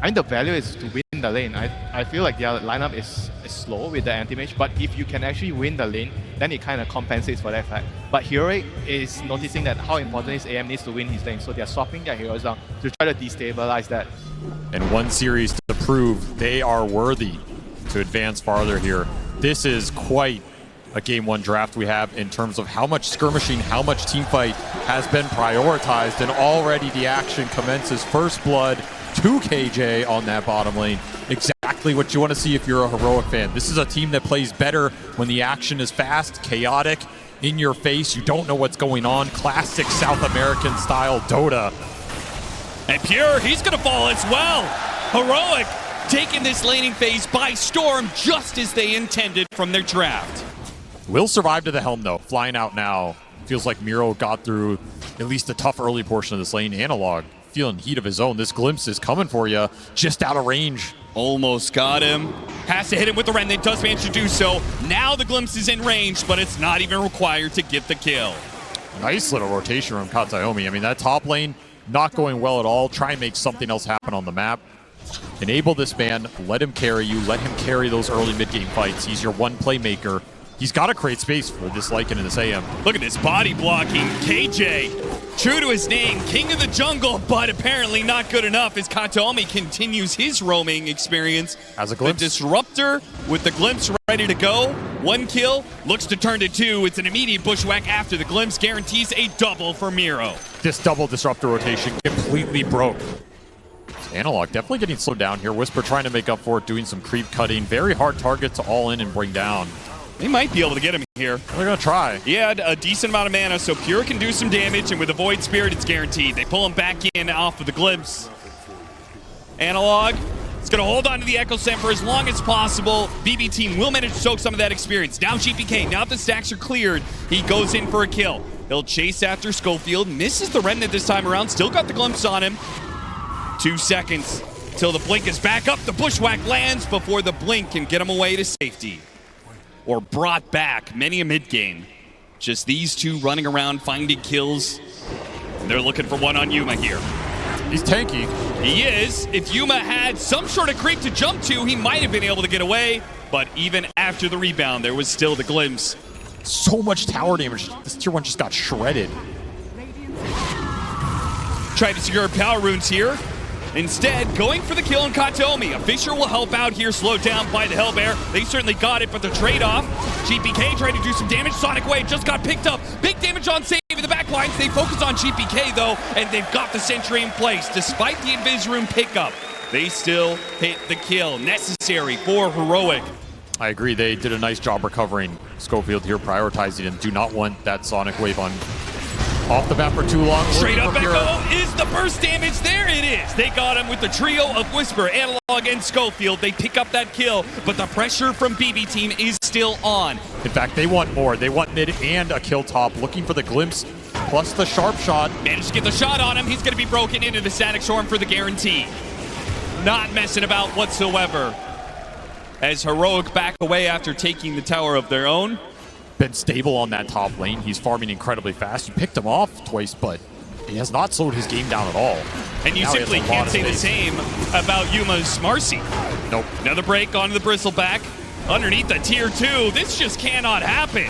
think the value is to win the lane. I feel like their lineup is slow with the anti-mage, but if you can actually win the lane, then it kind of compensates for that fact. But Heroic is noticing that how important his AM needs to win his lane, so they're swapping their heroes down to try to destabilize that. And one series to prove they are worthy to advance farther here. This is quite a Game 1 draft we have in terms of how much skirmishing, how much teamfight has been prioritized, and already the action commences. First blood to KJ on that bottom lane. Exactly what you want to see if you're a Heroic fan. This is a team that plays better when the action is fast, chaotic, in your face. You don't know what's going on. Classic South American style Dota. And Pure, he's going to fall as well. Heroic taking this laning phase by storm just as they intended from their draft. Will survive to the helm though, flying out now. Feels like Miro got through at least a tough early portion of this lane. Analog feeling heat of his own. This glimpse is coming for you, just out of range. Almost got him. Has to hit him with the Remnant, does manage to do so. Now the glimpse is in range, but it's not even required to get the kill. Nice little rotation from Kataomi. I mean, that top lane not going well at all. Try and make something else happen on the map. Enable this man, let him carry you, let him carry those early mid-game fights. He's your one playmaker. He's got to create space for this Lycan and this AM. Look at this body blocking. KJ, true to his name, king of the jungle, but apparently not good enough as Kataomi continues his roaming experience. As a glimpse. The Disruptor with the glimpse ready to go. One kill, looks to turn to two. It's an immediate bushwhack after the glimpse, guarantees a double for Miro. This double Disruptor rotation completely broke. Analog definitely getting slowed down here. Whisper trying to make up for it, doing some creep cutting. Very hard target to all in and bring down. They might be able to get him here. They're going to try. He had a decent amount of mana, so Pure can do some damage, and with the Void Spirit, it's guaranteed. They pull him back in off of the glimpse. Analog is going to hold on to the Echo Slam for as long as possible. BB team will manage to soak some of that experience. Now GPK, now that the stacks are cleared, he goes in for a kill. He'll chase after Schofield, misses the Remnant this time around, still got the glimpse on him. 2 seconds till the blink is back up. The bushwhack lands before the blink can get him away to safety. Or brought back many a mid-game. Just these two running around finding kills. They're looking for one on Yuma here. He's tanky. He is. If Yuma had some sort of creep to jump to, he might have been able to get away. But even after the rebound, there was still the glimpse. So much tower damage. This tier 1 just got shredded. Tried to secure power runes here. Instead, going for the kill on Kataomi. A Fissure will help out here, slowed down by the Hellbear. They certainly got it, but the trade-off. GPK trying to do some damage. Sonic Wave just got picked up. Big damage on save in the backlines. They focus on GPK, though, and they've got the Sentry in place. Despite the Invis Room pickup, they still hit the kill. Necessary for Heroic. I agree. They did a nice job recovering Schofield here, prioritizing and do not want that Sonic Wave on off the bat for too long. Straight up Echo is the burst damage. There it is. They got him with the trio of Whisper, Analog, and Schofield. They pick up that kill, but the pressure from BB team is still on. In fact, they want more. They want mid and a kill top, looking for the glimpse plus the sharp shot. Managed to get the shot on him. He's going to be broken into the Static Storm for the guarantee. Not messing about whatsoever. As Heroic back away after taking the tower of their own. Been stable on that top lane. He's farming incredibly fast. You picked him off twice, but he has not slowed his game down at all. And you simply can't say the same about Yuma's Marcy. Nope. Another break onto the Bristleback. Underneath the tier 2. This just cannot happen.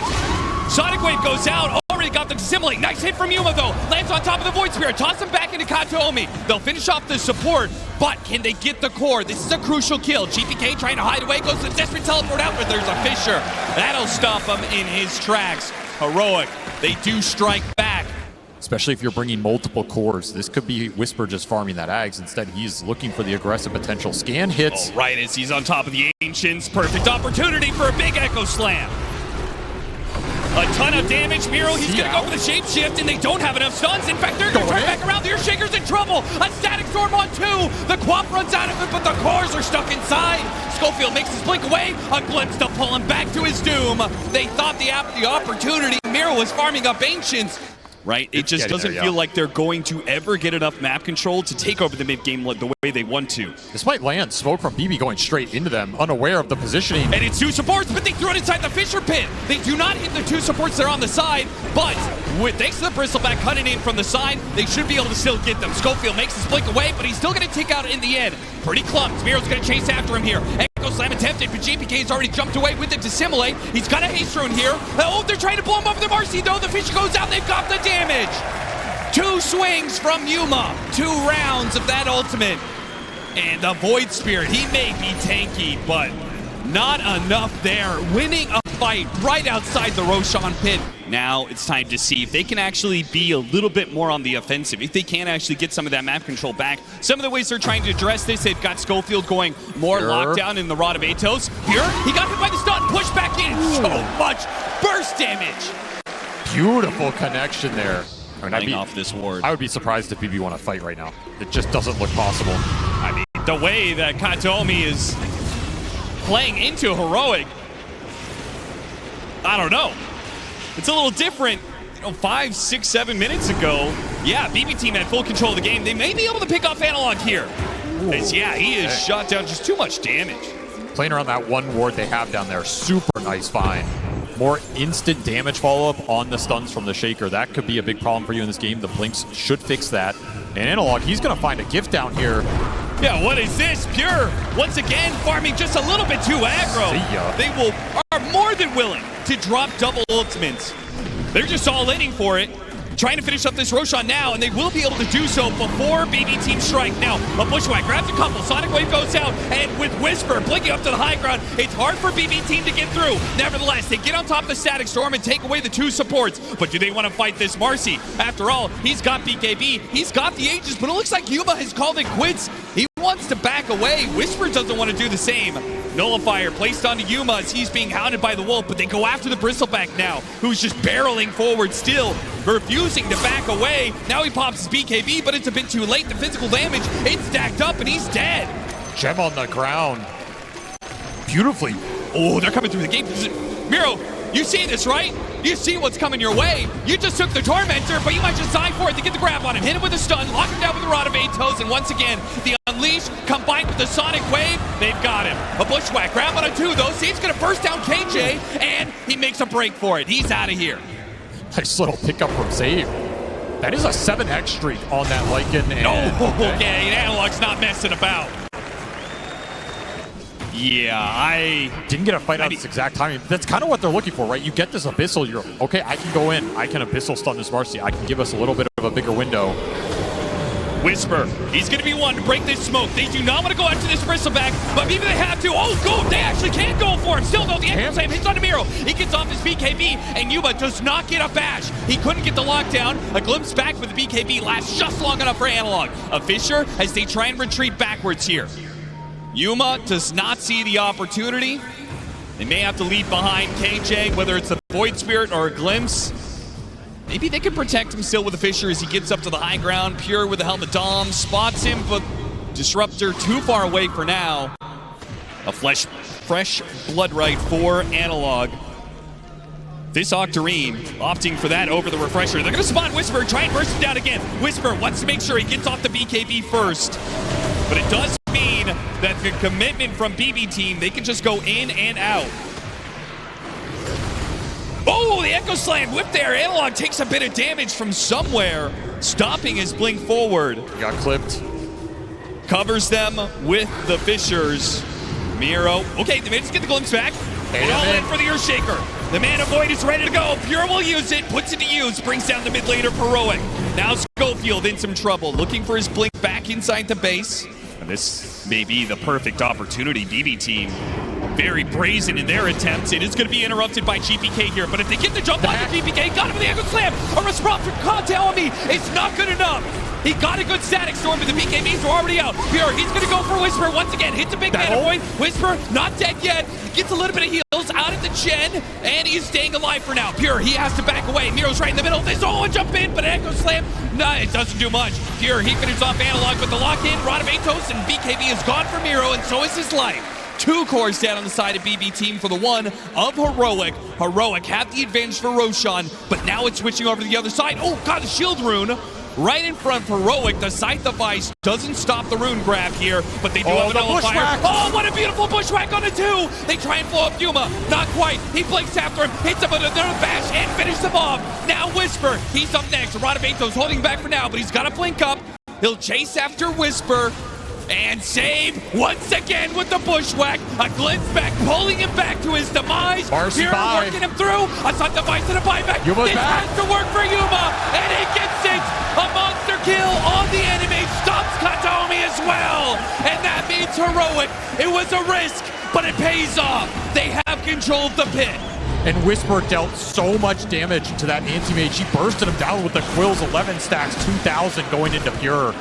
Sonic Wave goes out. Already got the Dissimulate. Nice hit from Yuma, though. Lands on top of the Void Spirit. Toss him back into Kataomi. They'll finish off the support, but can they get the core? This is a crucial kill. GPK trying to hide away. Goes to the Desperate Teleport out, but there's a Fissure. That'll stop him in his tracks. Heroic. They do strike back. Especially if you're bringing multiple cores. This could be Whisper just farming that Ags. Instead, he's looking for the aggressive potential. Scan hits. Oh, right as he's on top of the Ancients. Perfect opportunity for a big Echo Slam. A ton of damage. Miro, he's going to go for the shapeshift, and they don't have enough stuns. In fact, they're going to turn back around. The Earthshaker's in trouble. A Static Storm on 2. The Quap runs out of it, but the cores are stuck inside. Schofield makes his blink away. A glimpse to pull him back to his doom. They thought the opportunity. Miro was farming up Ancients. right? It just doesn't feel like they're going to ever get enough map control to take over the mid-game the way they want to. This might land. Smoke from BB going straight into them, unaware of the positioning. And it's two supports, but they throw it inside the Fisher pit. They do not hit the two supports that are on the side, but thanks to the Bristleback cutting in from the side, they should be able to still get them. Schofield makes his blink away, but he's still going to take out in the end. Pretty clumsy. Miro's going to chase after him here. Echo Slam attempted, but JPK's already jumped away with it to simulate. He's got a haste rune here. Oh, they're trying to blow him up with the Marcy, though. The Fisher goes out. They've got the damage. 2 swings from Yuma. 2 rounds of that ultimate. And the Void Spirit, he may be tanky, but not enough there. Winning a fight right outside the Roshan pit. Now it's time to see if they can actually be a little bit more on the offensive, if they can actually get some of that map control back. Some of the ways they're trying to address this, they've got Schofield going more lockdown in the Rod of Atos. Pure, he got hit by the stun, push back in, so much burst damage. Beautiful connection there. Running off this ward. I would be surprised if BB want to fight right now. It just doesn't look possible. I mean, the way that Katomi is playing into Heroic, I don't know. It's a little different. 5, 6, 7 minutes ago, yeah, BB team had full control of the game. They may be able to pick off Analog here. As, yeah, he is shot down, just too much damage. Playing around that one ward they have down there, super nice find. More instant damage follow-up on the stuns from the Shaker. That could be a big problem for you in this game. The Blinks should fix that. And Analog, he's going to find a gift down here. Yeah, what is this? Pure, once again, farming just a little bit too aggro. They are more than willing to drop double ultimates. They're just all inning for it. Trying to finish up this Roshan now, and they will be able to do so before BB Team strike. Now, a Bushwhack grabs a couple, Sonic Wave goes out, and with Whisper blinking up to the high ground, it's hard for BB Team to get through. Nevertheless, they get on top of the Static Storm and take away the 2 supports. But do they want to fight this Marcy? After all, he's got BKB, he's got the Aegis, but it looks like Yuma has called it quits. He wants to back away. Whisper doesn't want to do the same. Nullifier placed onto Yuma as he's being hounded by the Wolf, but they go after the Bristleback now, who's just barreling forward still, refusing to back away. Now he pops his BKB, but it's a bit too late. The physical damage, it's stacked up, and he's dead. Gem on the ground. Beautifully. Oh, they're coming through the gate. Miro, you see this, right? You see what's coming your way. You just took the Tormentor, but you might just die for it to get the grab on him. Hit him with a stun, lock him down with the Rod of Atos, and once again, the Unleash combined with the Sonic Wave, they've got him. A Bushwhack, grab on a 2 though. Save's gonna burst down KJ, and he makes a break for it. He's out of here. Nice little pickup from Save. That is a 7x streak on that Lycan. Okay, Analog's not messing about. Yeah, I didn't get a fight out this exact timing. That's kind of what they're looking for, right? You get this Abyssal, you're okay, I can go in. I can Abyssal stun this Marcy. I can give us a little bit of a bigger window. Whisper, he's going to be one to break this smoke. They do not want to go after this Bristleback, but maybe they have to. Oh, go! They actually can go for him. Still, though, the Echo Slam hits on Miro. He gets off his BKB, and Yuma does not get a bash. He couldn't get the lockdown. A glimpse back with the BKB lasts just long enough for Analog. A Fisher as they try and retreat backwards here. Yuma does not see the opportunity. They may have to leave behind KJ, whether it's a Void Spirit or a glimpse. Maybe they can protect him still with the Fisher as he gets up to the high ground. Pure with the Helmet Dom spots him, but Disruptor too far away for now. A fresh blood right for Analog. This Octarine opting for that over the Refresher. They're going to spawn Whisper, try and burst him down again. Whisper wants to make sure he gets off the BKB first. But it does mean that the commitment from BB Team, they can just go in and out. Oh, the Echo Slam whip there. Analog takes a bit of damage from somewhere, stopping his blink forward. Got clipped. Covers them with the Fishers. Miro. Okay, they just get the glimpse back. And all in for the Earthshaker. The Mana Void is ready to go. Pure will use it, puts it to use, brings down the mid laner Heroic. Now Schofield in some trouble, looking for his blink back inside the base. And this may be the perfect opportunity. BB Team very brazen in their attempts. It is going to be interrupted by GPK here, but if they get the jump on the GPK, got him with the Echo Slam. A response from Kataomi is not good enough. He got a good Static Storm, but the BKBs are already out. Pure, he's going to go for Whisper once again. Hits a big Mana Void. Whisper, not dead yet. Gets a little bit of heals out of the Gen, and he's staying alive for now. Pure, he has to back away. Miro's right in the middle. They solo jump in, but an Echo Slam, no, it doesn't do much. Pure, he finishes off Analog with the lock-in. Rod of Atos, and BKB is gone for Miro, and so is his life. 2 cores down on the side of BB Team for the one of Heroic. Heroic have the advantage for Roshan, but now it's switching over to the other side. Oh, got the shield rune right in front for Heroic. The Scythe of Ice doesn't stop the rune grab here, but they do have an nullifier. Oh, what a beautiful bushwhack on a 2! They try and blow up Yuma. Not quite. He blinks after him, hits him with another bash, and finishes him off. Now Whisper, he's up next. Radovato's holding back for now, but he's got to blink up. He'll chase after Whisper. And save once again with the bushwhack. A glimpse back, pulling him back to his demise. Here working him through. A Scythe of Ice and a buyback. This has to work for Yuma. And he gets it. A monster kill on the enemy. Stops Katomi as well. And that means Heroic. It was a risk, but it pays off. They have control of the pit. And Whisper dealt so much damage to that anti-mage. He bursted him down with the Quill's 11 stacks, 2,000 going into Pure.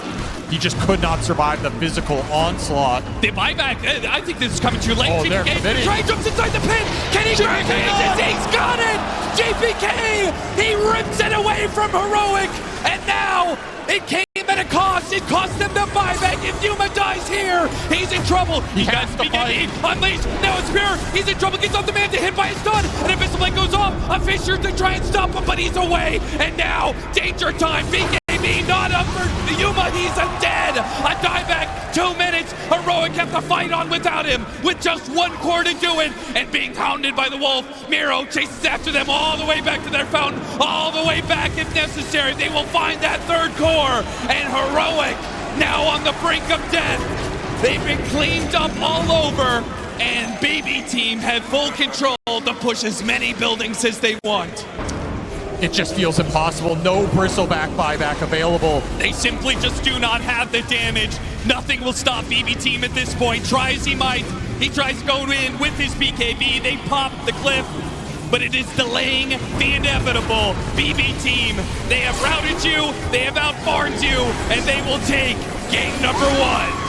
He just could not survive the physical onslaught. The buyback, I think this is coming too late. Oh, JPK, Trey jumps inside the pit. Can he grab it? He's got it! JPK, he rips it away from Heroic. And now, it came at a cost. It cost him the buyback. If Yuma dies here, he's in trouble. He got beginning unleashed. Now it's Pure. He's in trouble. Gets off the man to hit by a stun. And a Missile Blade goes off. A Fisher to try and stop him, but he's away. And now, danger time. BKB not up for Yuma. He's dead. A dieback. 2 minutes. Heroic have to fight on without him. With just 1 core to do it. And being hounded by the wolf. Miro chases after them all the way back to their fountain. All the way back if necessary. They will find that 3rd core. And Heroic now on the brink of death. They've been cleaned up all over. And BB Team have full control to push as many buildings as they want. It just feels impossible. No bristleback buyback available. They simply just do not have the damage. Nothing will stop BB Team at this point. Try as he might. He tries to go in with his BKB. They pop the cliff, but it is delaying the inevitable. BB Team, they have routed you, they have outfarmed you, and they will take game number 1.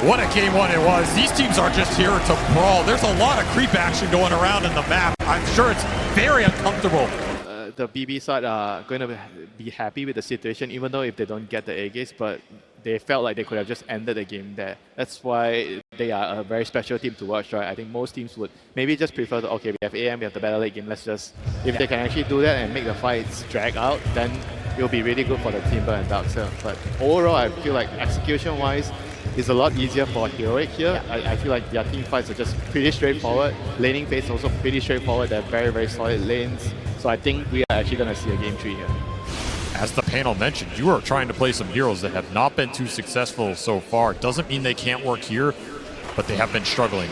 What a game 1 it was. These teams are just here to brawl. There's a lot of creep action going around in the map. I'm sure it's very uncomfortable. The BB side are going to be happy with the situation, even though if they don't get the A-Gaze, but they felt like they could have just ended the game there. That's why they are a very special team to watch, right? I think most teams would maybe just prefer to, okay, we have AM, we have the battle late game, let's just, if they can actually do that and make the fights drag out, then it'll be really good for the Timber and Darkseid. But overall, I feel like execution-wise, it's a lot easier for Heroic here. I feel like their team fights are just pretty straightforward. Laning phase also pretty straightforward. They're very, very solid lanes. So I think we are actually going to see a game 3 here. As the panel mentioned, you are trying to play some heroes that have not been too successful so far. Doesn't mean they can't work here, but they have been struggling.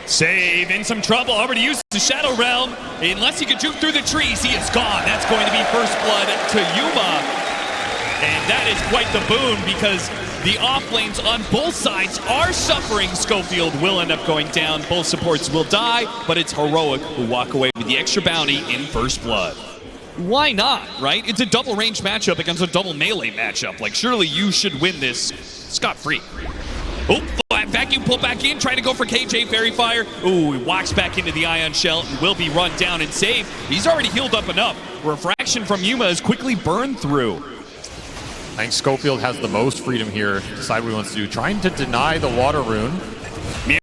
Save in some trouble. Already used the Shadow Realm. Unless he can juke through the trees, he is gone. That's going to be first blood to Yuma. And that is quite the boon because the off lanes on both sides are suffering. Schofield will end up going down. Both supports will die, but it's Heroic who walk away with the extra bounty in first blood. Why not, right? It's a double range matchup against a double melee matchup. Like, surely you should win this scot-free. Oh, vacuum pull back in, trying to go for KJ Fairy Fire. Ooh, he walks back into the Ion Shell and will be run down and saved. He's already healed up enough. Refraction from Yuma is quickly burned through. I think Schofield has the most freedom here to decide what he wants to do. Trying to deny the water rune.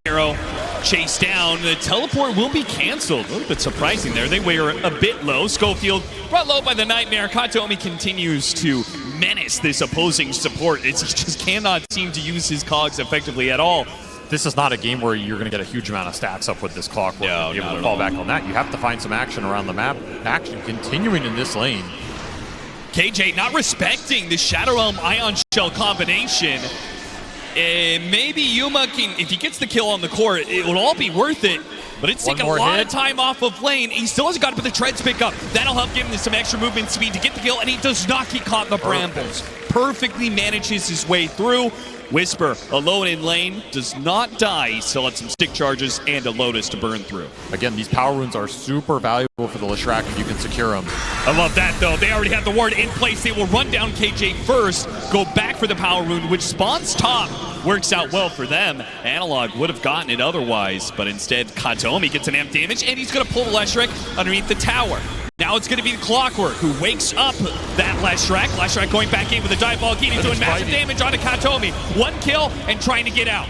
Miro chased down. The teleport will be canceled. A little bit surprising there. They were a bit low. Schofield brought low by the Nightmare. Katomi continues to menace this opposing support. He just cannot seem to use his cogs effectively at all. This is not a game where you're going to get a huge amount of stacks up with this clockwork. No, you're able to fall back on that. You have to find some action around the map. Action continuing in this lane. KJ not respecting the Shadow Realm Ion Shell combination. Maybe Yuma can, if he gets the kill on the core, it will all be worth it. But it's taking a lot of time off of lane. He still hasn't got to put the treads pick up. That'll help give him some extra movement speed to get the kill, and he does not get caught in the brambles. Perfectly manages his way through. Whisper, alone in lane, does not die. He still had some stick charges and a Lotus to burn through. Again, these power runes are super valuable for the Leshrac if you can secure them. I love that, though. They already have the ward in place. They will run down KJ first, go back for the power rune, which spawns top. Works out well for them. Analog would have gotten it otherwise, but instead, Katomi gets an amp damage, and he's going to pull the Leshrac underneath the tower. Now it's going to be the Clockwork who wakes up that Leshrac. Leshrac going back in with a dive ball. He's doing massive damage onto Katomi. 1 kill and trying to get out.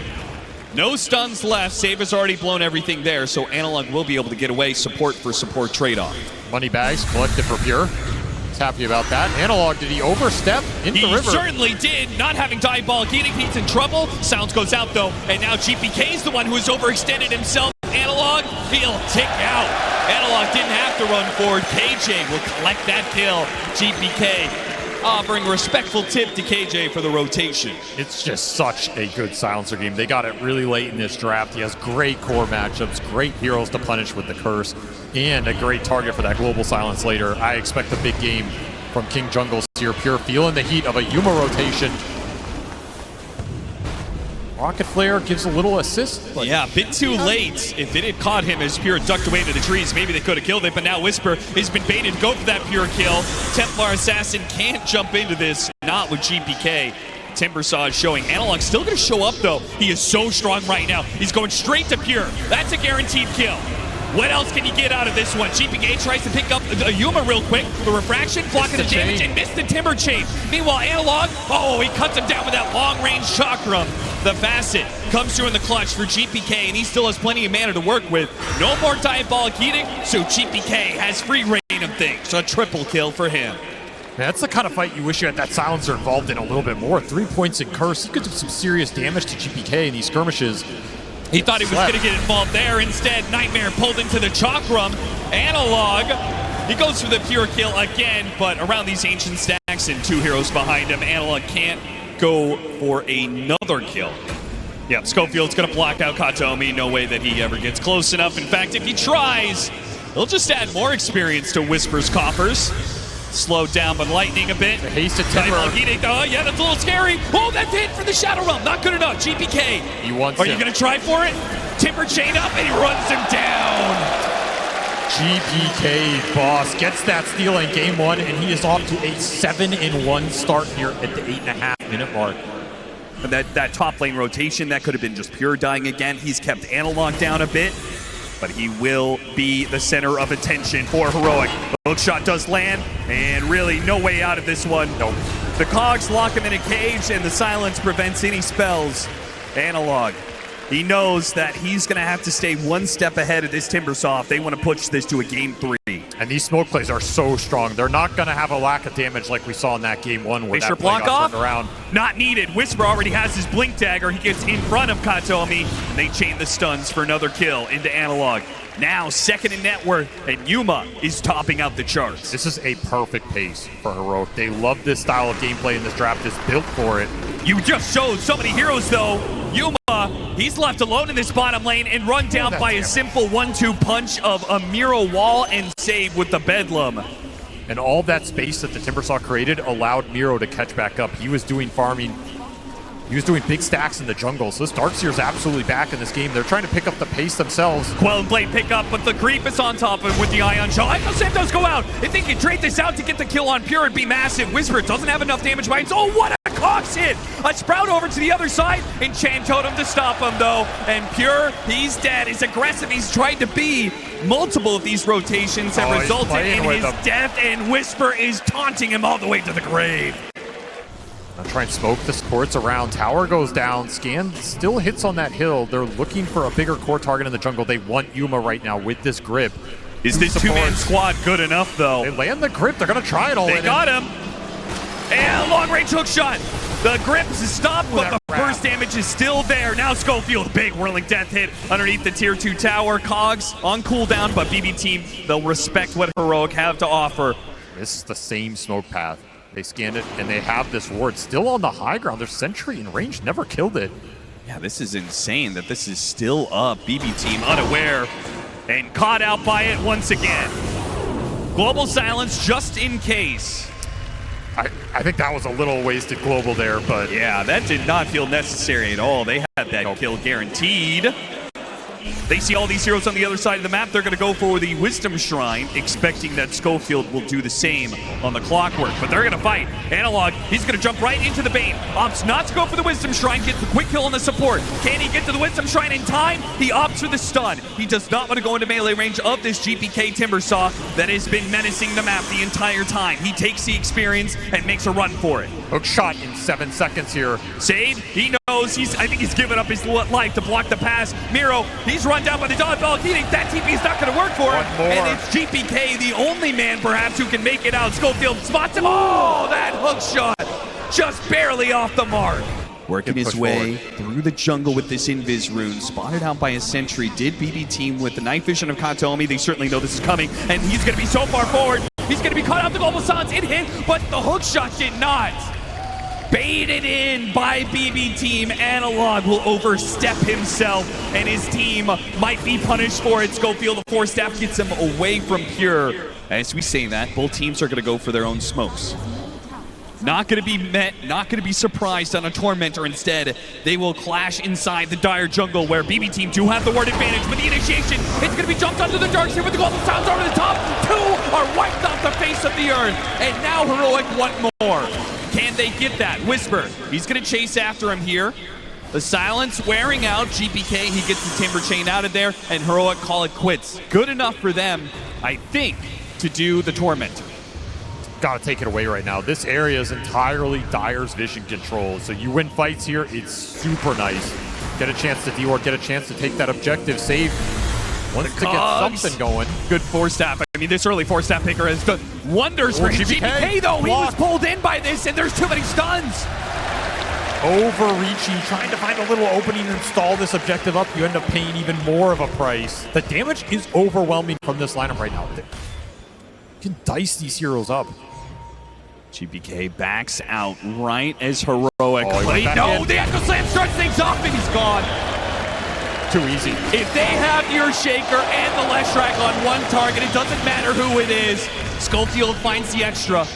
No stuns left. Save has already blown everything there, so Analog will be able to get away. Support for support trade-off. Money bags collected for Pure. He's happy about that. Analog, did he overstep into the river? He certainly did. Not having dive ball. He's in trouble. Sounds goes out though, and now GPK is the one who has overextended himself. Analog, he'll tick out. Analog didn't have to run forward. KJ will collect that kill. GPK offering a respectful tip to KJ for the rotation. It's just such a good silencer game. They got it really late in this draft. He has great core matchups, great heroes to punish with the curse, and a great target for that global silence later. I expect a big game from King Jungles here. Pure feeling the heat of a Yuma rotation. Rocket Flare gives a little assist. But yeah, a bit too late. If it had caught him as Pure ducked away into the trees, maybe they could have killed it, but now Whisper has been baited to go for that Pure kill. Templar Assassin can't jump into this, not with GPK. Timbersaw is showing. Analog still going to show up, though. He is so strong right now. He's going straight to Pure. That's a guaranteed kill. What else can you get out of this one? GPK tries to pick up a Yuma real quick. The refraction, blocking the damage, and missed the Timber Chain. Meanwhile, Analog, he cuts him down with that long-range Chakram. The Facet comes through in the clutch for GPK, and he still has plenty of mana to work with. No more Diabolic Edict, so GPK has free reign of things. A triple kill for him. That's the kind of fight you wish you had that silencer involved in a little bit more. 3 points in Curse. He could do some serious damage to GPK in these skirmishes. He thought he was going to get involved there. Instead, Nightmare pulled into the Chakram. Analog, he goes for the Pure kill again, but around these ancient stacks and 2 heroes behind him, Analog can't go for another kill. Yeah, Schofield's going to block out Katomi. No way that he ever gets close enough. In fact, if he tries, he'll just add more experience to Whisper's coffers. Slowed down by lightning a bit. The hasted Timber. Oh, yeah, that's a little scary. Oh, that's it for the Shadow Realm. Not good enough. GPK. He wants Are you going to try for it? Timber chain up, and he runs him down. GPK, boss, gets that steal in game 1, and he is off to a 7-1 start here at the 8.5-minute mark. And that top lane rotation, that could have been just Pure dying again. He's kept Analog down a bit, but he will be the center of attention for Heroic. Hook shot does land, and really no way out of this one. Nope. The cogs lock him in a cage, and the silence prevents any spells. Analog, he knows that he's going to have to stay one step ahead of this Timbersaw if they want to push this to a game 3. And these smoke plays are so strong. They're not going to have a lack of damage like we saw in that game 1 where Fisher that play block got off. turned around. Not needed. Whisper already has his Blink Dagger. He gets in front of Katomi, and they chain the stuns for another kill into Analog. Now second in net worth, and Yuma is topping out the charts. This is a perfect pace for Heroic. They love this style of gameplay, and this draft is built for it. You just showed so many heroes, though. Yuma, he's left alone in this bottom lane and run down by a simple 1-2 punch of a Miro wall and save with the Bedlam. And all that space that the Timbersaw created allowed Miro to catch back up. He was doing farming. He was doing big stacks in the jungle, so this Darkseer's absolutely back in this game. They're trying to pick up the pace themselves. Quell and Blade pick up, but the creep is on top of him with the Ion Shell. Ion Shell does go out. If they can trade this out to get the kill on Pure, it'd be massive. Whisper doesn't have enough damage by it. Oh, what a Cox hit! A Sprout over to the other side. Enchant Totem to stop him, though. And Pure, he's dead. He's aggressive. He's tried to be. Multiple of these rotations have resulted in his death, and Whisper is taunting him all the way to the grave. Try and smoke the supports around. Tower goes down. Scan still hits on that hill. They're looking for a bigger core target in the jungle. They want Yuma right now with this grip. Is this two-man squad good enough, though? They land the grip. They're going to try it all in. They got him. And long-range hook shot. The grip is stopped, but the burst damage is still there. Now Schofield, big whirling death hit underneath the tier 2 tower. Cogs on cooldown, but BB team, they'll respect what Heroic have to offer. This is the same smoke path. They scanned it, and they have this ward still on the high ground. Their sentry in range never killed it. Yeah, this is insane that this is still up. BB team unaware and caught out by it once again. Global silence just in case. I think that was a little wasted global there, but... Yeah, that did not feel necessary at all. They had that kill guaranteed. They see all these heroes on the other side of the map. They're going to go for the Wisdom Shrine, expecting that Schofield will do the same on the Clockwork. But they're going to fight. Analog, he's going to jump right into the Bane. Opts not to go for the Wisdom Shrine, gets the quick kill on the support. Can he get to the Wisdom Shrine in time? He opts for the stun. He does not want to go into melee range of this GPK Timbersaw that has been menacing the map the entire time. He takes the experience and makes a run for it. Hook shot in 7 seconds here. Sade, he knows I think he's given up his life to block the pass. Miro, he's run down by the dodgeball. He thinks that TP is not going to work for him. And it's GPK, the only man perhaps who can make it out. Schofield spots him. Oh, that hook shot just barely off the mark. Working his way through the jungle with this Invis rune. Spotted out by a sentry. Did BB team with the night vision of Katomi. They certainly know this is coming. And he's going to be so far forward. He's going to be caught out the global silence. It hit, but the hook shot did not. Baited in by BB team. Analog will overstep himself, and his team might be punished for it. Schofield, the force staff, gets him away from Pure. As we say that, both teams are going to go for their own smokes. Not going to be met, not going to be surprised on a Tormentor. Instead, they will clash inside the dire jungle where BB team do have the ward advantage. But the initiation, it's going to be jumped onto the dark side with the global sounds over the top. 2 are wiped off the face of the earth, and now Heroic want more. Can they get that? Whisper, he's going to chase after him here. The silence wearing out. GPK, he gets the Timber Chain out of there, and Heroic call it quits. Good enough for them, I think, to do the Tormentor. Gotta take it away right now. This area is entirely Dire's vision control. So you win fights here, it's super nice. Get a chance to D-Ward, get a chance to take that objective. Save wants to get something going. Good force staff. I mean, this early force staff picker has done wonders for him. GPK, though, he was pulled in by this, and there's too many stuns. Overreaching, trying to find a little opening and stall this objective up. You end up paying even more of a price. The damage is overwhelming from this lineup right now. You can dice these heroes up. GPK backs out right as Heroic. No, the Echo Slam starts things off, and he's gone. Too easy. If they have your Shaker and the Leshrac on one target, it doesn't matter who it is. Schofield finds the extra.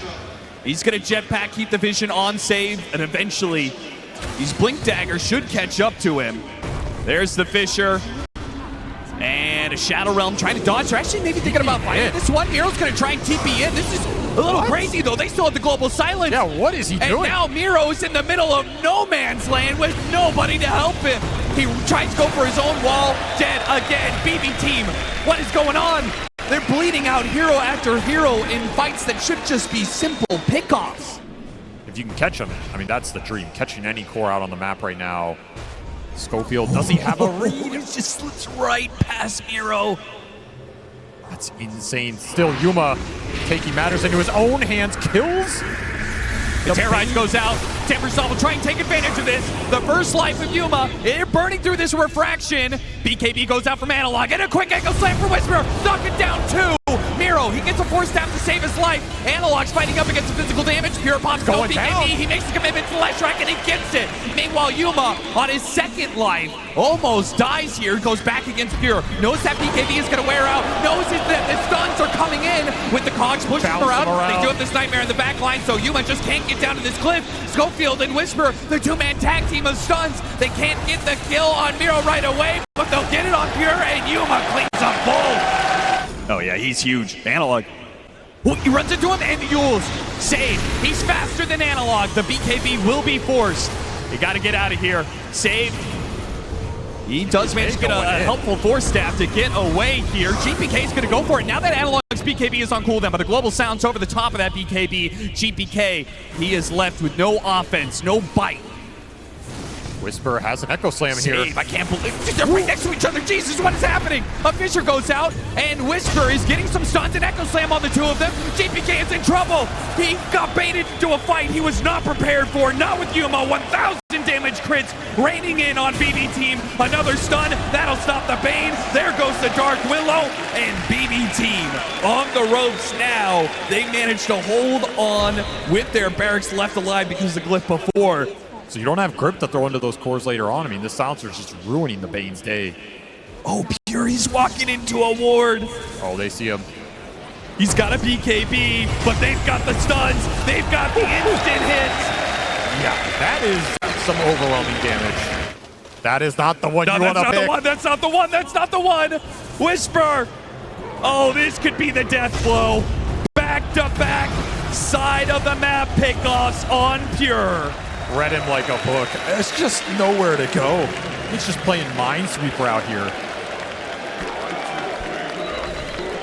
He's going to jetpack, keep the vision on save, and eventually these Blink Daggers should catch up to him. There's the Fisher. And a Shadow Realm trying to dodge. They're actually maybe thinking about fighting this one. Miro's going to try and TP in. This is a little crazy, though. They still have the global silence. Yeah, what is he doing? And now Miro's in the middle of no man's land with nobody to help him. He tries to go for his own wall. Dead again. BB team, what is going on? They're bleeding out hero after hero in fights that should just be simple pickoffs. If you can catch him, I mean, that's the dream. Catching any core out on the map right now. Schofield, does he have a read? He just slips right past Miro. That's insane. Still, Yuma taking matters into his own hands. Kills. The Terrorize goes out. Timbersaw will try and take advantage of this. The first life of Yuma, they're burning through this refraction. BKB goes out from Analog, and a quick Echo Slam for Whisper. Knock it down 2. Miro, he gets a force staff to save his life. Analog's fighting up against the physical damage. Pure pops going BKB. Down. He makes the commitment to Leshrac, and he gets it. Meanwhile, Yuma, on his second life, almost dies here. Goes back against Pure. Knows that BKB is going to wear out. Knows that the stuns are coming in with the cogs pushing him around. They do have this Nightmare in the back line, so Yuma just can't get down to this cliff. Schofield and Whisper, the 2-man tag team of stuns. They can't get the kill on Miro right away, but they'll get it on Pure, and Yuma cleans up both. Oh yeah, he's huge. Analog. Ooh, he runs into him and Yules. Save. He's faster than Analog. The BKB will be forced. You got to get out of here. Save. He does manage to get a helpful force staff to get away here. GPK is going to go for it. Now that Analog's BKB is on cooldown, but the global sounds over the top of that BKB. GPK, he is left with no offense, no bite. Whisper has an Echo Slam here. I can't believe they're right next to each other. Jesus, what is happening? A Fisher goes out, and Whisper is getting some stuns and Echo Slam on the 2 of them. GPK is in trouble. He got baited into a fight he was not prepared for. Not with Yuma. 1,000 damage crits raining in on BB team. Another stun. That'll stop the Bane. There goes the Dark Willow. And BB team on the ropes now. They managed to hold on with their barracks left alive because of the glyph before. So you don't have grip to throw into those cores later on. I mean, this silencer is just ruining the Bane's day. Oh, Pure, he's walking into a ward. Oh, they see him. He's got a BKB, but they've got the stuns. They've got the instant hits. Yeah, that is some overwhelming damage. That is not the one No, you that's want to not pick. the one. That's not the one. That's not the one. Whisper. Oh, this could be the death blow. Back-to-back side of the map pickoffs on Pure. Read him like a book. It's just nowhere to go. He's just playing Minesweeper out here.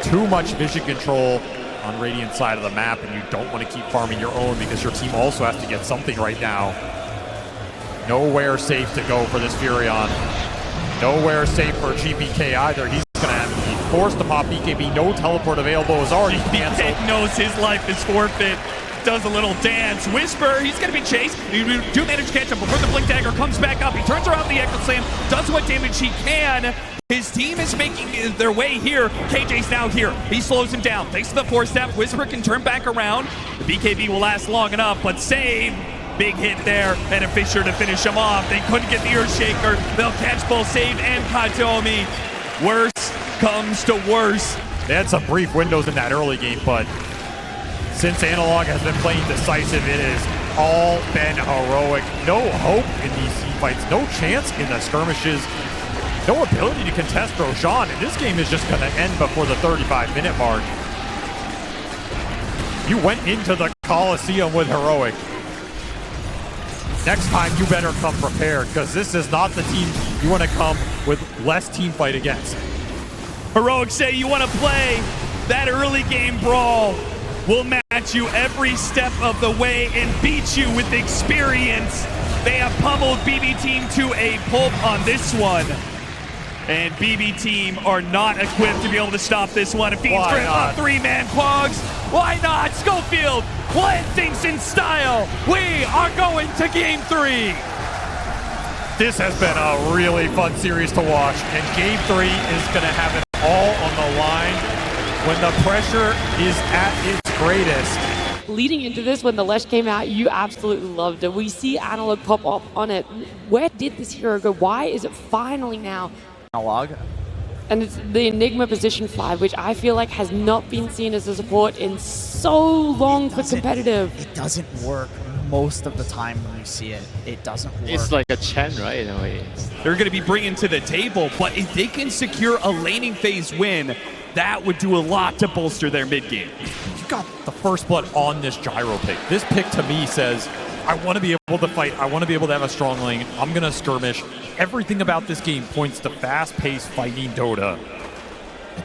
Too much vision control on Radiant's side of the map, and you don't want to keep farming your own because your team also has to get something right now. Nowhere safe to go for this Furion. Nowhere safe for GPK either. He's going to be forced to pop BKB. No teleport available. Is already canceled. GPK knows his life is forfeit. Does a little dance. Whisper, he's going to be chased. You do manage to catch him before the Blink Dagger comes back up. He turns around the Echo Slam, does what damage he can. His team is making their way here. KJ's now here. He slows him down. Thanks to the 4-step, Whisper can turn back around. The BKB will last long enough, but save. Big hit there, and a Fissure to finish him off. They couldn't get the Earthshaker. They'll catch both Save and Katomi. Worse comes to worse. They had some brief windows in that early game, but since Analog has been playing decisive, it has all been heroic. No hope in these team fights. No chance in the skirmishes. No ability to contest Roshan, and this game is just going to end before the 35-minute mark. You went into the Coliseum with heroic. Next time, you better come prepared, because this is not the team you want to come with less team fight against. Heroic say you want to play that early game brawl. We'll match you every step of the way and beat you with experience. They have pummeled BB Team to a pulp on this one. And BB Team are not equipped to be able to stop this one. Fiend's Grip on 3-man Quags. Why not? Schofield, playing things in style. We are going to game 3. This has been a really fun series to watch, and game 3 is going to have it all on the line when the pressure is at its greatest. Leading into this, when the Lesh came out, you absolutely loved it. We see Analog pop up on it. Where did this hero go? Why is it finally now? Analog. And it's the Enigma position 5, which I feel like has not been seen as a support in so long for competitive. It doesn't work most of the time when you see it. It doesn't work. It's like a Chen, right, in a way. They're going to be bringing to the table, but if they can secure a laning phase win, that would do a lot to bolster their mid game. You got the first blood on this gyro pick. This pick to me says, I want to be able to fight. I want to be able to have a strong lane. I'm going to skirmish. Everything about this game points to fast-paced fighting Dota.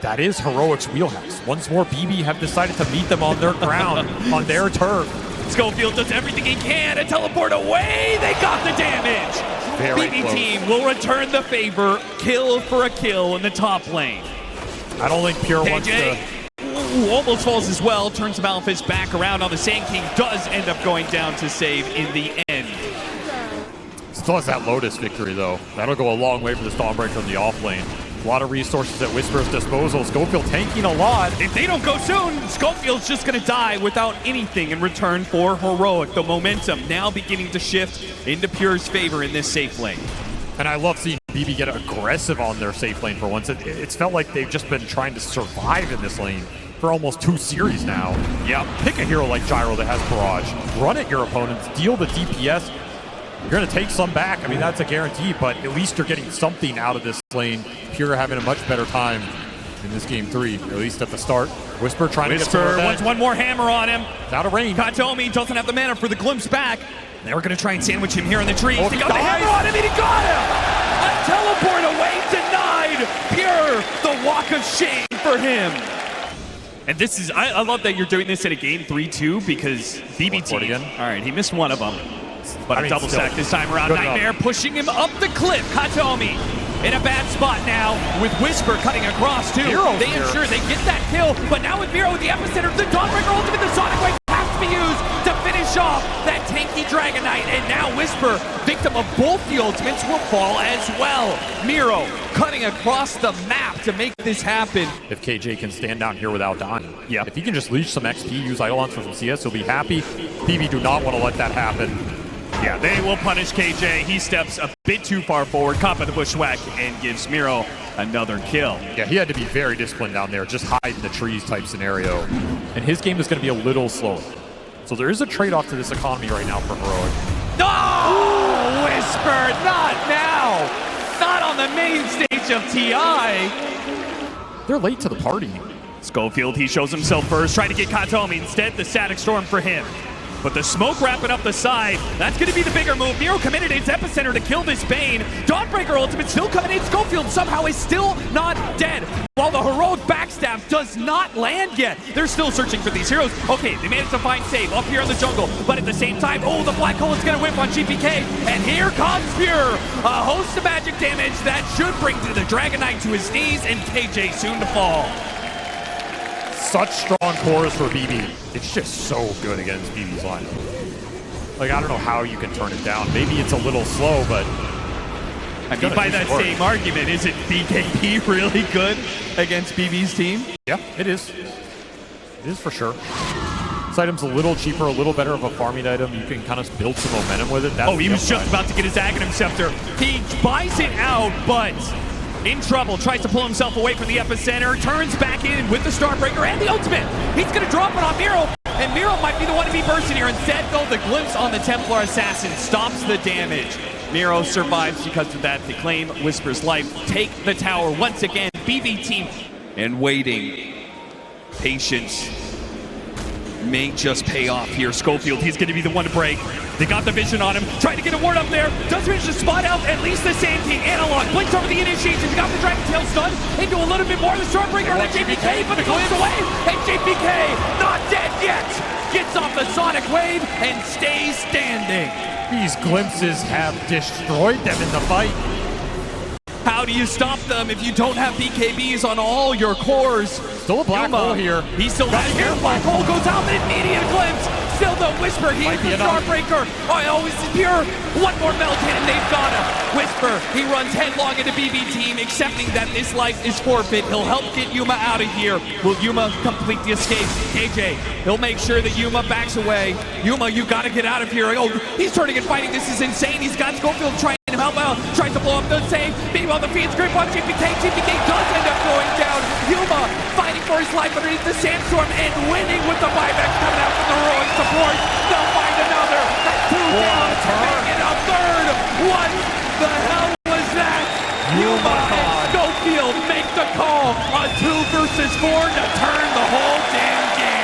That is Heroic's wheelhouse. Once more, BB have decided to meet them on their ground, on their turf. Schofield does everything he can to teleport away. They got the damage. Very BB close. Team will return the favor. Kill for a kill in the top lane. I don't think Pure wants to... KJ almost falls as well. Turns Malphite back around on the Sand King. Does end up going down to save in the end. Still has that Lotus victory, though. That'll go a long way for the Stormbreaker in the off lane. A lot of resources at Whisper's disposal. Schofield tanking a lot. If they don't go soon, Schofield's just going to die without anything in return for Heroic. The momentum now beginning to shift into Pure's favor in this safe lane. And I love seeing BB get aggressive on their safe lane for once. It's felt like they've just been trying to survive in this lane for almost 2 series now. Yeah, pick a hero like Gyro that has Barrage. Run at your opponents, deal the DPS. You're going to take some back. I mean, that's a guarantee, but at least you're getting something out of this lane. Pure having a much better time in this game 3, at least at the start. Whisper trying to get some of that. Wants one more hammer on him. Out of range. Katomi doesn't have the mana for the glimpse back. They were going to try and sandwich him here in the trees. Oh, They got the hammer on him and he got him! A teleport away denied! Pure, the walk of shame for him. And this is, I love that you're doing this in a game 3-2 because BB Team, again. All right, he missed one of them. But I mean, a double still, sack this time around. good Nightmare enough. pushing him up the cliff. Katomi in a bad spot now with Whisper cutting across too. Miro's They here. ensure they get that kill, but now with Miro with the epicenter, the Dawnbreaker ultimate, the Sonic Wave has to be used to finish off that tanky Dragon Knight. And now Whisper, victim of both the ultimates, will fall as well. Miro cutting across the map to make this happen. If KJ can stand down here without dying. Yeah. If he can just leech some XP, use Eidolons for some CS, he'll be happy. PV do not want to let that happen. Yeah, they will punish KJ. He steps a bit too far forward, caught by the bushwhack, and gives Miro another kill. Yeah, he had to be very disciplined down there, just hide in the trees type scenario. And his game is going to be a little slower. So there is a trade-off to this economy right now for Heroic. No! Whisper, not now! on the main stage of TI. They're late to the party. Schofield, he shows himself first, trying to get Katomi. Instead, the static storm for him. But the smoke wrapping up the side, that's going to be the bigger move. Nero committed its epicenter to kill this Bane. Dawnbreaker ultimate still coming in. Schofield somehow is still not dead. While the heroic backstab does not land yet. They're still searching for these heroes. Okay, they managed to find save up here in the jungle. But at the same time, oh, the black hole is going to whip on GPK. And here comes Pure. A host of magic damage that should bring the Dragon Knight to his knees and KJ soon to fall. Such strong cores for BB. It's just so good against BB's lineup. Like, I don't know how you can turn it down. Maybe it's a little slow, but... I mean, by that same argument, isn't BKB really good against BB's team? Yeah, it is. It is for sure. This item's a little cheaper, a little better of a farming item. You can kind of build some momentum with it. That's he was just about to get his Aghanim Scepter. He buys it out, but... in trouble, tries to pull himself away from the epicenter, turns back in with the Starbreaker and the ultimate. He's going to drop it on Miro, and Miro might be the one to be bursting here. Instead, though, the glimpse on the Templar Assassin stops the damage. Miro survives because of that. They claim Whisper's life. Take the tower once again. BB team and waiting. Patience may just pay off here. Schofield, he's going to be the one to break. They got the vision on him, trying to get a ward up there. Does manage to spot out at least the same team. Analog blinks over the initiation. He got the Dragon Tail stun into a little bit more of the Stormbreaker on the JPK, but it goes away. And JPK, not dead yet, gets off the Sonic Wave and stays standing. These glimpses have destroyed them in the fight. How do you stop them if you don't have BKBs on all your cores? Still a black hole here. He still has here. Black hole goes out, immediate glimpse. Still the Whisper here for Starbreaker. Oh, this is Pure. One more melt hit and they've got him. Whisper, he runs headlong into BB team, accepting that this life is forfeit. He'll help get Yuma out of here. Will Yuma complete the escape? KJ, he'll make sure that Yuma backs away. Yuma, you gotta get out of here. Oh, he's turning and fighting. This is insane. He's got Schofield trying to help out. Tries to blow up the save. Meanwhile, the Fiend's grip on GPK. GPK does end up going down. Yuma fighting for his life underneath the sandstorm and winning with the buyback coming out from the heroic support. They'll find another. That's two down. Make it a third. What the hell was that? Yuma and Schofield make the call. A 2 versus 4 to turn the whole damn game.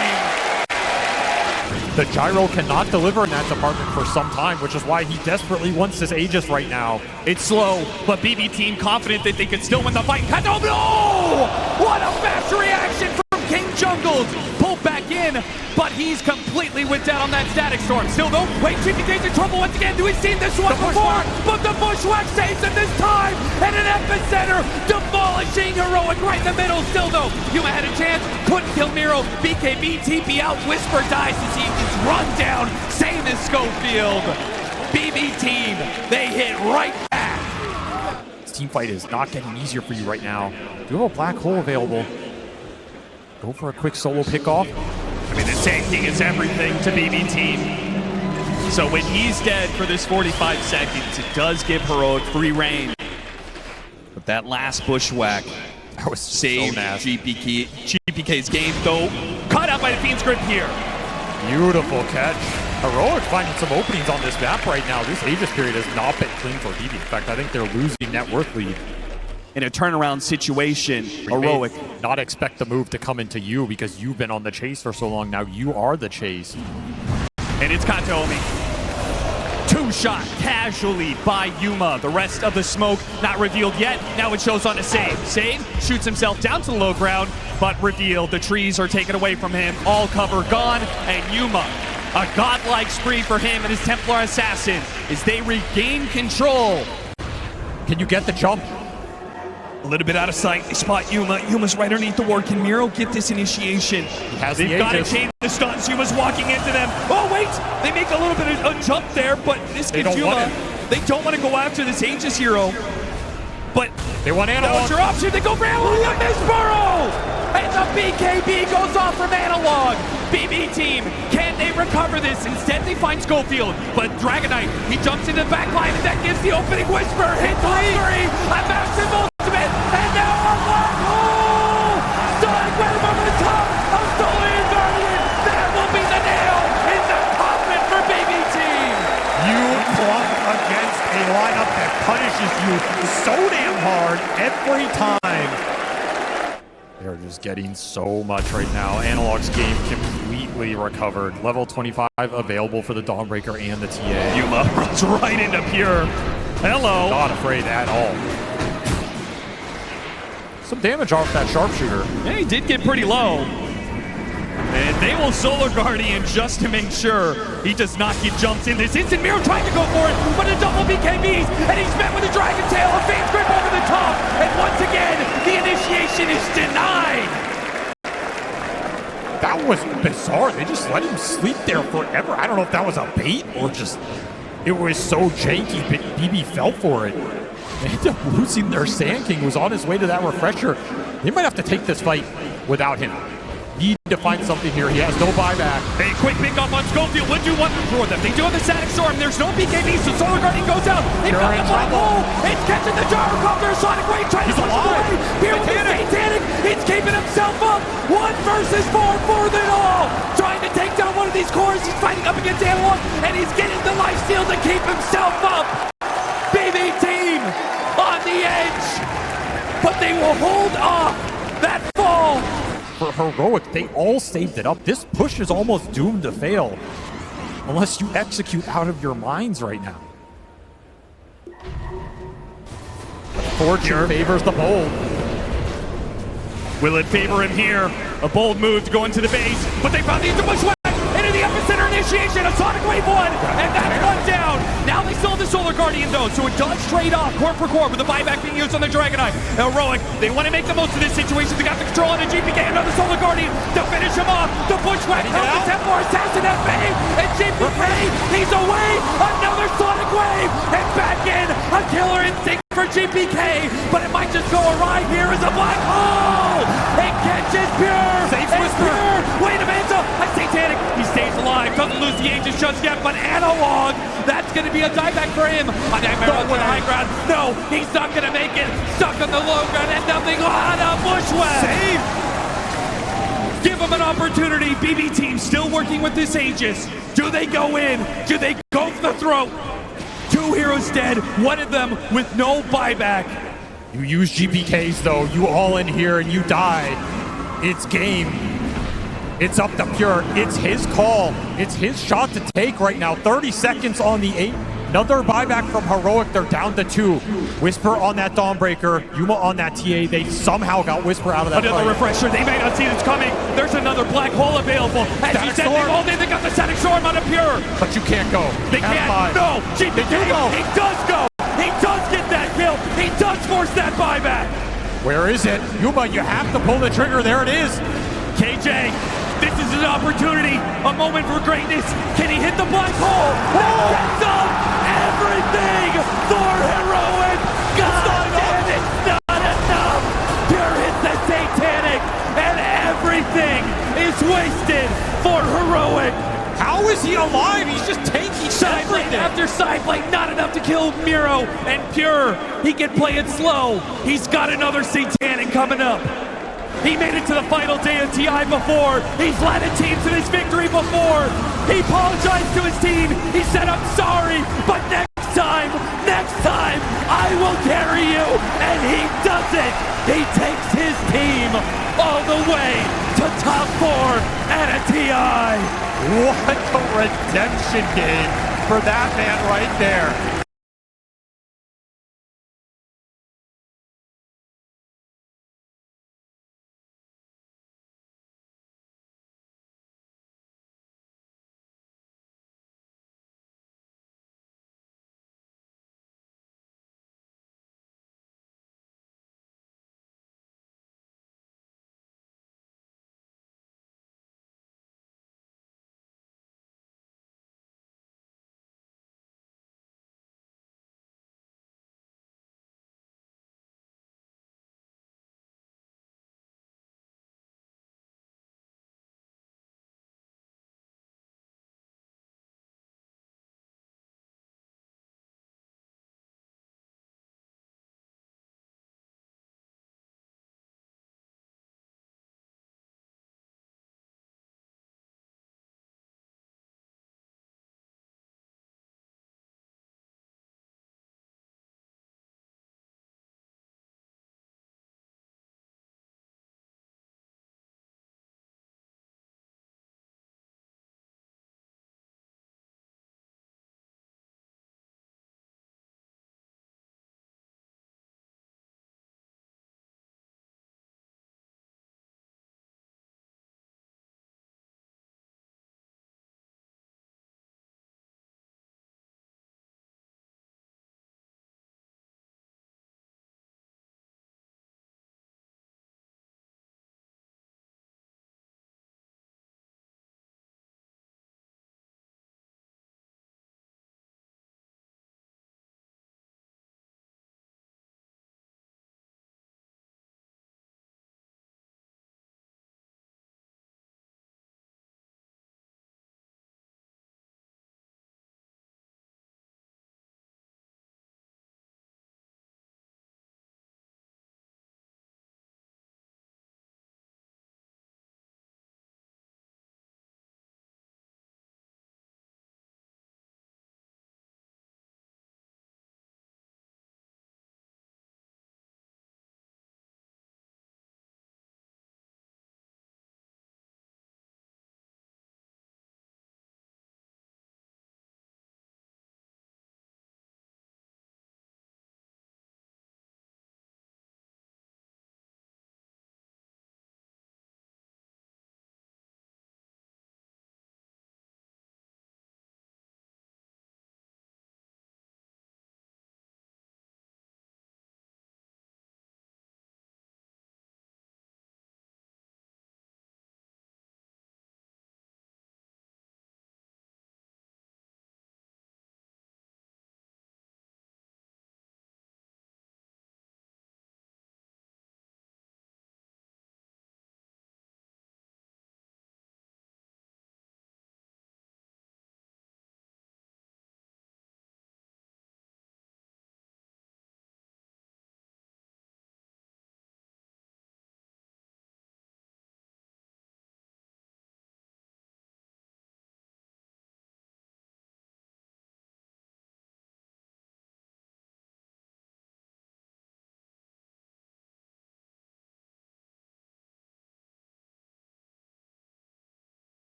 The gyro cannot deliver in that department for some time, which is why he desperately wants this Aegis right now. It's slow, but BB team confident that they can still win the fight. No! What a fast reaction from King Jungles. Pulled back in, but he's completely whipped out on that static storm. Still though, wait, GPK's in trouble once again. We've seen this one before, but the Bushwhack saves him this time. And an epicenter demolishing heroic right in the middle. Still though, Yuma had a chance, couldn't kill Miro. BKB TP out, Whisper dies as he is run down. Same as Schofield. BB team, they hit right back. This team fight is not getting easier for you right now. Do have a black hole available. Go for a quick solo pickoff. I mean, the Sand King is everything to BB team. So when he's dead for this 45 seconds, it does give Heroic free reign. But that last Bushwhack That was saved so nasty. GPK's game, though. Cut out by the Fiend's grip here. Beautiful catch. Heroic finding some openings on this map right now. This Aegis period has not been clean for BB. In fact, I think they're losing net worth lead. In a turnaround situation, Heroic. Not expect the move to come into you because you've been on the chase for so long. Now you are the chase. And it's Katomi. 2-shot casually by Yuma. The rest of the smoke not revealed yet. Now it shows on a save. Save shoots himself down to the low ground, but revealed. The trees are taken away from him. All cover gone. And Yuma, a godlike spree for him and his Templar Assassin as they regain control. Can you get the jump? A little bit out of sight. They spot Yuma. Yuma's right underneath the ward. Can Miro get this initiation? They've got to change the stuns. Yuma's walking into them. Oh, wait! They make a little bit of a jump there, but this gives Yuma. They don't want to go after this Aegis hero. But they want Analog. What's your option? They go for Analog and Mistburrow! And the BKB goes off from Analog. BB team, can they recover this? Instead, they find Schofield. But Dragon Knight, he jumps into the back line, and that gives the opening Whisper. Hit 3. A massive ultimate. And now a black hole! Sonic Wave over the top of Solar Guardian. That will be the nail in the coffin for BB team. You clung against a lineup that punishes you so damn hard every time. They're just getting so much right now. Analog's game completely recovered. Level 25 available for the Dawnbreaker and the TA. Yuma runs right into Pure. Hello. Not afraid at all. Some damage off that sharpshooter. Yeah, he did get pretty low. And they will Solar Guardian just to make sure he does not get jumps in this instant. Miro trying to go for it, but a double BKBs, and he's met with a Dragon Tail, a Fate's Grip over the top, and once again, the initiation is denied. That was bizarre. They just let him sleep there forever. I don't know if that was a bait or just, it was so janky, but BB fell for it. They ended up losing their Sand King, who was on his way to that refresher. They might have to take this fight without him. Need to find something here. He has no buyback. A quick pick up on Schofield would do wonders for them. They do have the Static Storm. There's no BKB, so Solar Guardian goes out. They've got the black hole. It's catching the gyrocopter. Sonic Wave trying to push away. Here with the Satanic. It's keeping himself up. 1 versus 4 for them all. Trying to take down one of these cores. He's fighting up against Analog, and he's getting the life steal to keep himself up. BB team on the edge, but they will hold off that fall. For Heroic, they all saved it up. This push is almost doomed to fail unless you execute out of your minds right now. Fortune favors the bold. Will it favor him here? A bold move to go into the base, but they found the bushwhack into the epicenter initiation. A Sonic Wave 1, and that's one down. Now they still have the Solar Guardian though, so it does trade off core for core with the buyback being used on the Dragonite. Heroic, they want to make the most of this situation. They got the control on the GPK, another Solar Guardian to finish him off. The bushwhack helps the Templar assassin FA, and GPK, he's away. Another Sonic Wave, and back in. A killer instinct for GPK, but it might just go awry here as a black hole. It catches Pure. Safe Whisper. Pure. Wait a minute, a Satanic. He stays alive, doesn't lose the Aegis just yet, but Analog, that's going to be a dieback for him. A Nightmare on the high ground. No, he's not going to make it. Stuck on the low ground and nothing on a bushwhack. Save. Give him an opportunity. BB team still working with this Aegis. Do they go in? Do they go for the throat? 2 heroes dead, one of them with no buyback. You use GPKs though, you all in here and you die. It's game. It's up to Pure. It's his call. It's his shot to take right now. 30 seconds on the 8. Another buyback from Heroic. They're down to 2. Whisper on that Dawnbreaker. Yuma on that TA. They somehow got Whisper out of that Another fight. refresher. They may not see this coming. There's another black hole available. As he said, they rolled in. They got the Static Storm on a Pure. But you can't go. They can't. No. GPK. He does go. He does get that kill. He does force that buyback. Where is it? Yuma, you have to pull the trigger. There it is. KJ, this is an opportunity, a moment for greatness. Can he hit the black hole? That sets up everything for Heroic. God damn, it's not enough. Pure hits the Satanic, and everything is wasted for Heroic. How is he alive? He's just tanking Sideblade everything. after sideblade, not enough to kill Miro. And Pure, he can play it slow. He's got another Satanic coming up. He made it to the final day of TI before. He's led a team to this victory before. He apologized to his team. He said, I'm sorry, but next time, I will carry you. And he does it. He takes his team all the way to top 4 at a TI. What a redemption game for that man right there.